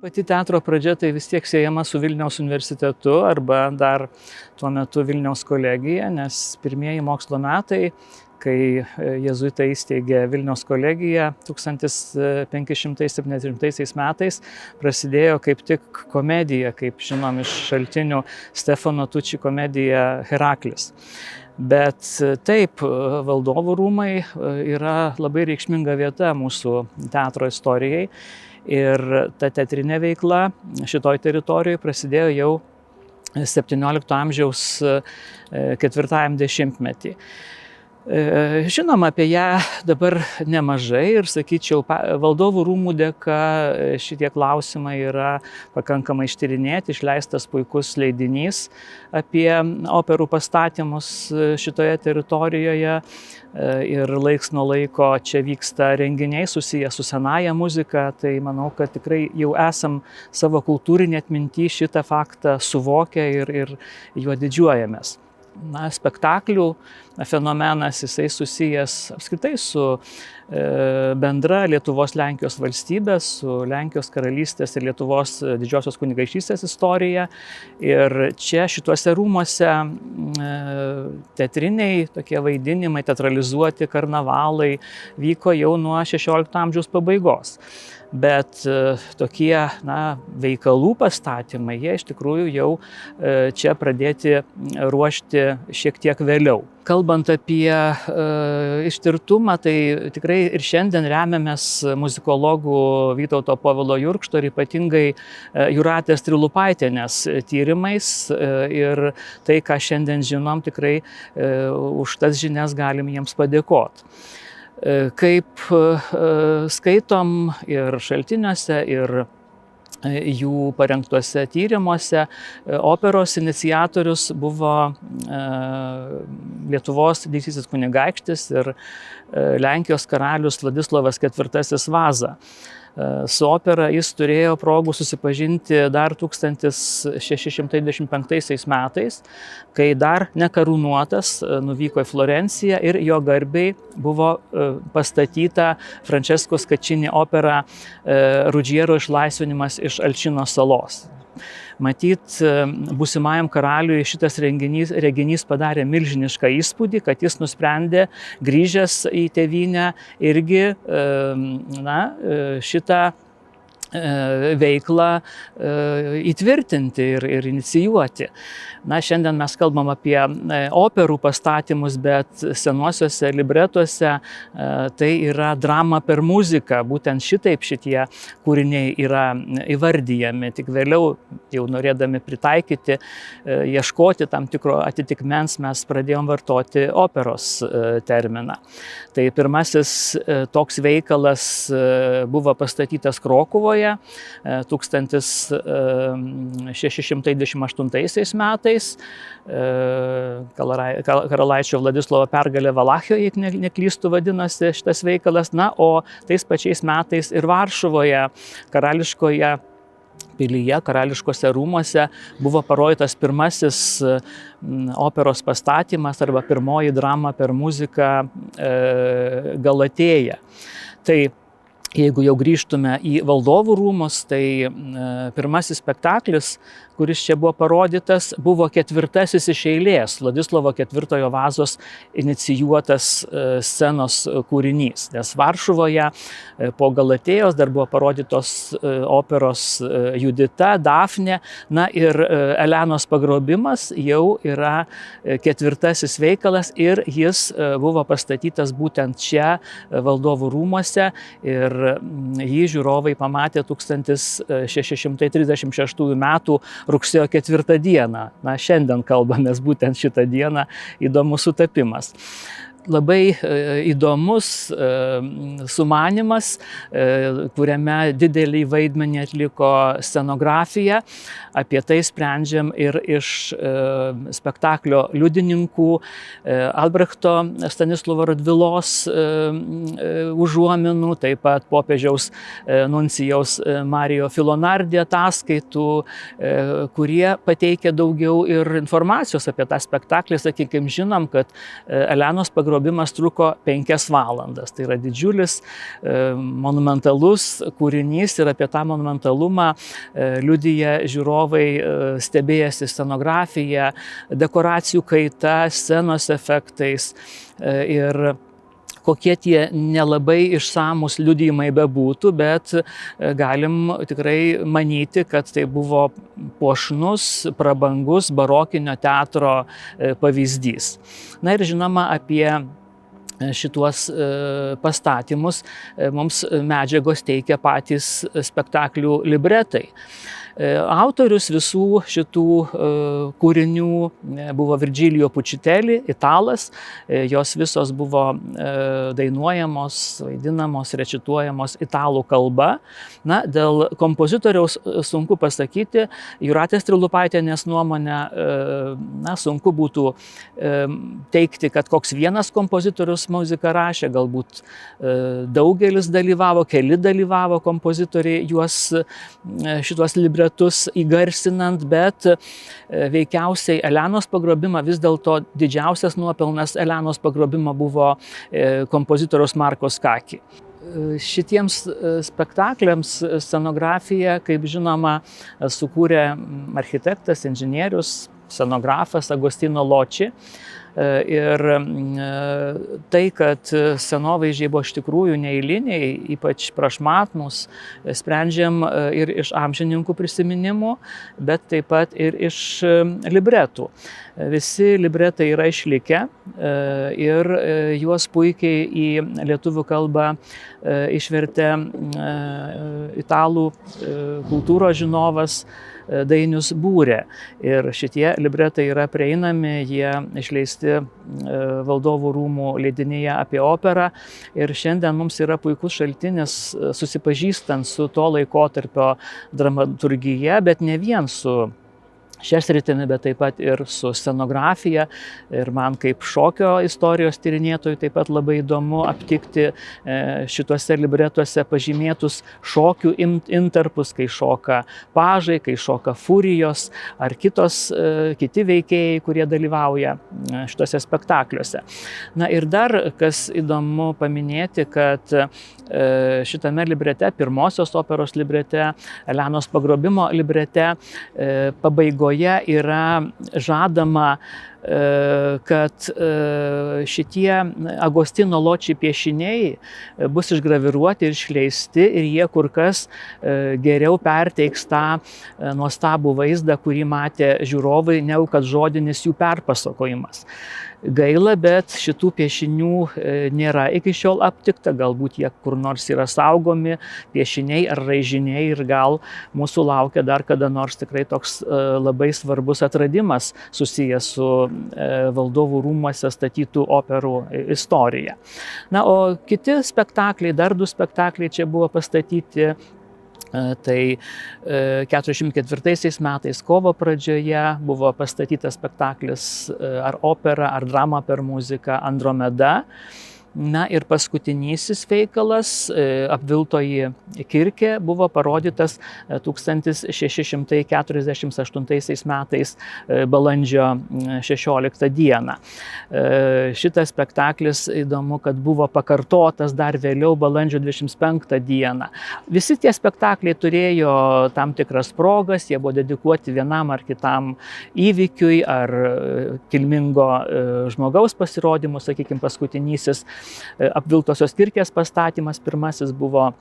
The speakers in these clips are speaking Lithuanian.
Pati teatro pradžia tai vis tiek siejama su Vilniaus universitetu arba dar tuo metu Vilniaus kolegija, nes pirmieji mokslo metai, kai jėzuitai įsteigė Vilniaus kolegiją 1570 metais, prasidėjo kaip tik komedija, kaip žinom iš šaltinių Stefano Tucci komedija Heraklis. Bet taip, valdovų rūmai yra labai reikšminga vieta mūsų teatro istorijai ir ta teatrinė veikla šitoj teritorijoje prasidėjo jau 17 amžiaus 4 dešimtmetį. Žinoma, apie ją dabar nemažai ir, sakyčiau, valdovų rūmų dėka šitie klausimai yra pakankamai ištyrinėti, išleistas puikus leidinys apie operų pastatymus šitoje teritorijoje ir laiks nuo laiko čia vyksta renginiai susiję su senaja muzika, tai manau, kad tikrai jau esam savo kultūrinė atminty šitą faktą suvokę ir juo didžiuojamės. Na, spektaklių fenomenas, jisai susijęs apskritai su bendra Lietuvos-Lenkijos valstybės, su Lenkijos karalystės ir Lietuvos didžiosios kunigaikštystės istorija. Ir čia šituose rūmuose teatriniai tokie vaidinimai, teatralizuoti karnavalai vyko jau nuo 16 amžiaus pabaigos. Bet tokie veikalų pastatymai, jie iš tikrųjų jau čia pradėti ruošti šiek tiek vėliau. Kalbant apie ištirtumą, tai tikrai ir šiandien remiamės muzikologų Vytauto Povilo Jurkšto ir ypatingai Jūratės Trilupaitienės tyrimais. Ir tai, ką šiandien žinom, tikrai už tas žinias galim jiems padėkoti. Kaip skaitom ir šaltiniuose, ir jų parengtuose tyrimuose, operos iniciatorius buvo Lietuvos didysis kunigaikštis ir Lenkijos karalius Vladislovas IV Vaza. Su opera jis turėjo progų susipažinti dar 1625 metais, kai dar nekarūnuotas nuvyko į Florenciją ir jo garbei buvo pastatyta Francesco Scaccini opera Ruggiero išlaisvinimas iš Alčino salos. Matyt, būsimajam karaliui šitas reginys padarė milžinišką įspūdį, kad jis nusprendė grįžęs į tėvynę irgi šitą veiklą įtvirtinti ir inicijuoti. Šiandien mes kalbam apie operų pastatymus, bet senuosiuose libretuose tai yra drama per muziką. Būtent šitaip šitie kūriniai yra įvardyjami. Tik vėliau, jau norėdami pritaikyti, ieškoti tam tikro atitikmens, mes pradėjom vartoti operos terminą. Tai pirmasis toks veikalas buvo pastatytas Krokuvoje 1618 metais. Karalaičio Vladislovo pergalė Valachijoje, jei neklystų, vadinosi šitas veikalas. O tais pačiais metais ir Varšuvoje, karališkoje pilyje, karališkose rūmuose buvo parodytas pirmasis operos pastatymas arba pirmoji drama per muziką Galatėja. Tai jeigu jau grįžtume į valdovų rūmus, tai pirmasis spektaklis, kuris čia buvo parodytas, buvo 4 iš eilės Vladislovo IV Vazos inicijuotas scenos kūrinys. Nes Varšuvoje po Galatėjos dar buvo parodytos operos Judita, Dafnė, ir Elenos pagrobimas jau yra 4 veikalas ir jis buvo pastatytas būtent čia valdovų rūmuose ir jį žiūrovai pamatė 1636 metų rugsėjo 4 dieną. Šiandien kalbamės būtent šitą dieną, įdomus sutapimas. Labai įdomus sumanymas, kuriame didelį vaidmenį atliko scenografija. Apie tai sprendžiam ir iš spektaklio liudininkų Albrechto Stanislovo Radvilos užuominų, taip pat popiežiaus nuncijaus Mario Filonardi ataskaitų, kurie pateikia daugiau ir informacijos apie tą spektaklį. Sakykime, žinom, kad Elenos pagrobimas pagrobimas truko 5 valandas. Tai yra didžiulis monumentalus kūrinys ir apie tą monumentalumą liudija žiūrovai stebėjęsi scenografiją, dekoracijų kaita, scenos efektais ir kokie tie nelabai išsamūs liudijimai bebūtų, bet galim tikrai manyti, kad tai buvo puošnus, prabangus barokinio teatro pavyzdys. Na ir žinoma, apie šituos pastatymus mums medžiagos teikia patys spektaklių libretai. Autorius visų šitų kūrinių buvo Virgilio Pučitelli, italas. Jos visos buvo dainuojamos, vaidinamos, rečituojamos italų kalba. Na, dėl kompozitoriaus sunku pasakyti. Jūratės Trilupaitienės nuomonę, sunku būtų teikti, kad koks vienas kompozitorius muziką rašė, galbūt daugelis dalyvavo, keli dalyvavo kompozitoriai šituos libretus įgarsinant, bet veikiausiai Elenos pagrobimą vis dėlto didžiausias nuopelnas Elenos pagrobimo buvo kompozitoriaus Marko Skaki. Šitiems spektakliams scenografiją, kaip žinoma, sukūrė architektas, inžinierius, scenografas Agostino Loči. Ir tai, kad scenovaizdžiai buvo iš tikrųjų neeiliniai, ypač prašmatnūs, sprendžiam ir iš amžininkų prisiminimų, bet taip pat ir iš libretų. Visi libretai yra išlikę ir juos puikiai į lietuvių kalbą išvertė italų kultūros žinovas Dainius Būrė. Ir šitie libretai yra prieinami, jie išleisti Valdovų rūmų leidinyje apie operą. Ir šiandien mums yra puikus šaltinis susipažįstant su to laikotarpio dramaturgija, bet ne vien su šią sritimi, bet taip pat ir su scenografija. Ir man kaip šokio istorijos tyrinėtojui taip pat labai įdomu aptikti šituose libretuose pažymėtus šokių intarpus, kai šoka pažai, kai šoka furijos ar kiti veikėjai, kurie dalyvauja šituose spektakliuose. Na ir dar, kas įdomu paminėti, kad šitame librete, pirmosios operos librete, Elenos pagrobimo librete, pabaigoje yra žadama, kad šitie Agostino Loči piešiniai bus išgraviruoti ir išleisti ir jie kur kas geriau perteiks tą nuostabų vaizdą, kurį matė žiūrovai, negu kad žodinis jų perpasakojimas. Gaila, bet šitų piešinių nėra iki šiol aptikta, galbūt jie kur nors yra saugomi, piešiniai ar raižiniai, ir gal mūsų laukia dar kada nors tikrai toks labai svarbus atradimas susijęs su Valdovų rūmuose statytų operų istorija. Na, o kiti spektakliai, dar 2 spektakliai čia buvo pastatyti. Tai 44 metais kovo pradžioje buvo pastatytas spektaklis ar opera, ar drama per muziką Andromeda. Na ir paskutinysis veikalas, Apviltoji kirkė, buvo parodytas 1648 metais balandžio 16 dieną. Šitas spektaklis, įdomu, kad buvo pakartotas dar vėliau balandžio 25 dieną. Visi tie spektakliai turėjo tam tikras progas, jie buvo dedikuoti vienam ar kitam įvykiui ar kilmingo žmogaus pasirodymu, sakykime, paskutinysis Apviltosios kirkės pastatymas pirmasis buvo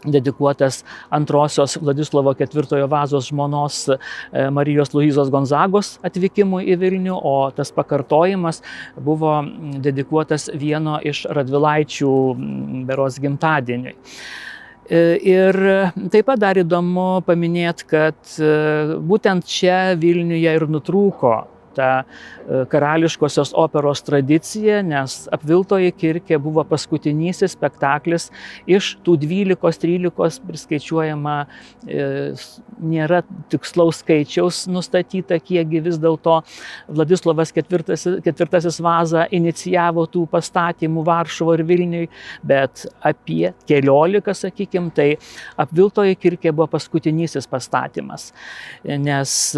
dedikuotas antrosios Vladislovo IV Vazos žmonos Marijos Luizos Gonzagos atvykimui į Vilnių, o tas pakartojimas buvo dedikuotas vieno iš Radvilaičių berods gimtadieniui. Ir taip pat dar įdomu paminėti, kad būtent čia Vilniuje ir nutrūko ta karališkosios operos tradicija, nes Apviltoji kirkė buvo paskutinysis spektaklis iš tų 12-13 priskaičiuojama, nėra tikslaus skaičiaus nustatyta, kiekgi vis dėlto Vladislovas IV Vaza inicijavo tų pastatymų Varšuvo ir Vilniui, bet apie 14, sakykime, tai Apviltoji kirkė buvo paskutinysis pastatymas, nes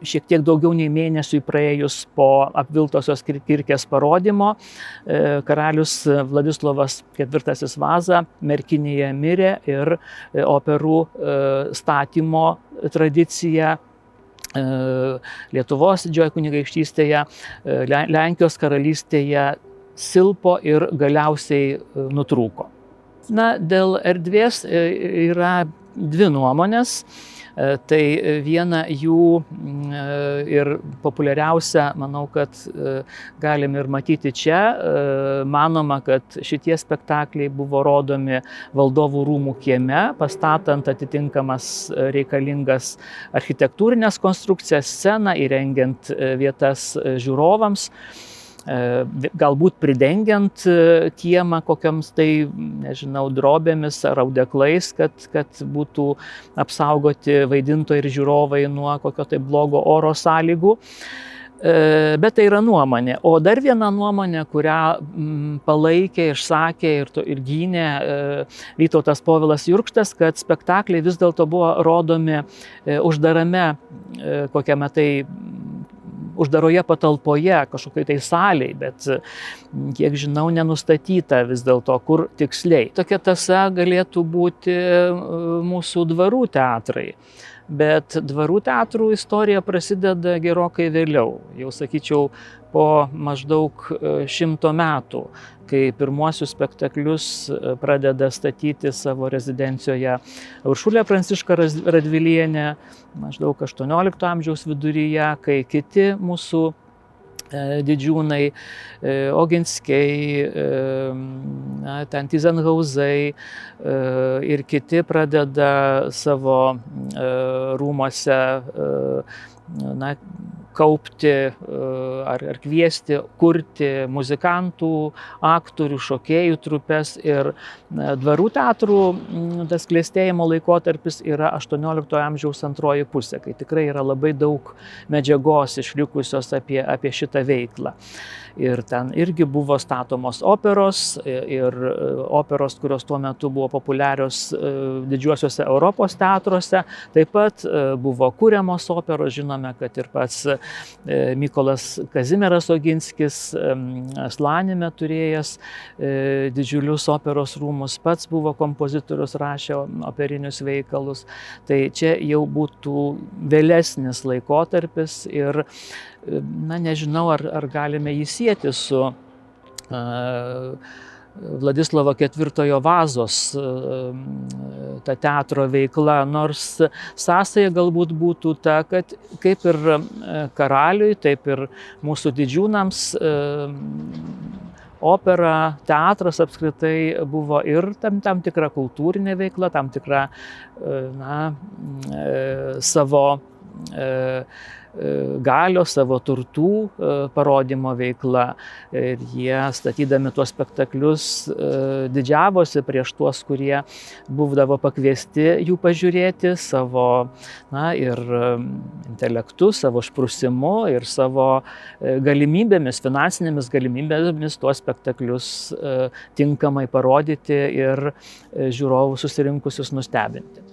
šiek tiek daugiau nei mėnesiui praėjus po Apviltosios kirkės parodymo, karalius Vladislovas IV Vaza Merkinėje mirė ir operų statymo tradicija Lietuvos Didžiojoje kunigaikštystėje, Lenkijos karalystėje silpo ir galiausiai nutrūko. Na, dėl erdvės yra dvi nuomonės. Tai viena jų ir populiariausia, manau, kad galim ir matyti čia. Manoma, kad šitie spektakliai buvo rodomi Valdovų rūmų kieme, pastatant atitinkamas reikalingas architektūrinės konstrukcijas, sceną, įrengiant vietas žiūrovams, galbūt pridengiant kiemą kokiams tai, nežinau, drobėmis ar audeklais, kad būtų apsaugoti vaidintojai ir žiūrovai nuo kokio tai blogo oro sąlygų. Bet tai yra nuomonė. O dar viena nuomonė, kurią palaikė, išsakė ir gynė Vytautas Povilas Jurkštas, kad spektakliai vis dėlto buvo rodomi uždarame kokiame tai uždaroje patalpoje, kažkokiai tai salėje, bet, kiek žinau, nenustatyta vis dėlto, kur tiksliai. Tokia tąsa galėtų būti mūsų dvarų teatrai. Bet dvarų teatrų istorija prasideda gerokai vėliau, jau sakyčiau, po maždaug 100 metų, kai pirmuosius spektaklius pradeda statyti savo rezidencijoje Uršulė Pranciška Radvilienė, maždaug 18 amžiaus viduryje, kai kiti mūsų didžiūnai, Oginskiai, ten Tyzenhauzai ir kiti pradeda savo rūmuose kaupti ar kviesti, kurti muzikantų, aktorių, šokėjų trupes. Ir dvarų teatrų tas klestėjimo laikotarpis yra 18 amžiaus antroji pusė, kai tikrai yra labai daug medžiagos išlikusios apie šitą veiklą. Ir ten irgi buvo statomos operos, ir operos, kurios tuo metu buvo populiarios didžiuosiuose Europos teatruose. Taip pat buvo kuriamos operos, žinome, kad ir pats Mykolas Kazimieras Oginskis, Slanime turėjęs didžiulius operos rūmus, pats buvo kompozitorius, rašė operinius veikalus. Tai čia jau būtų vėlesnis laikotarpis ir, na, nežinau, ar galime jį sieti su Vladislovo IV Vazos ta teatro veikla, nors sąsaja galbūt būtų ta, kad kaip ir karaliui, taip ir mūsų didžiūnams opera, teatras apskritai buvo ir tam tikra kultūrinė veikla, tam tikra savo galios, savo turtų parodymo veikla. Ir jie, statydami tuos spektaklius, didžiavosi prieš tuos, kurie būdavo pakviesti jų pažiūrėti, savo ir intelektu, savo išprusimu ir savo galimybėmis, finansinėmis galimybėmis tuos spektaklius tinkamai parodyti ir žiūrovų susirinkusius nustebinti.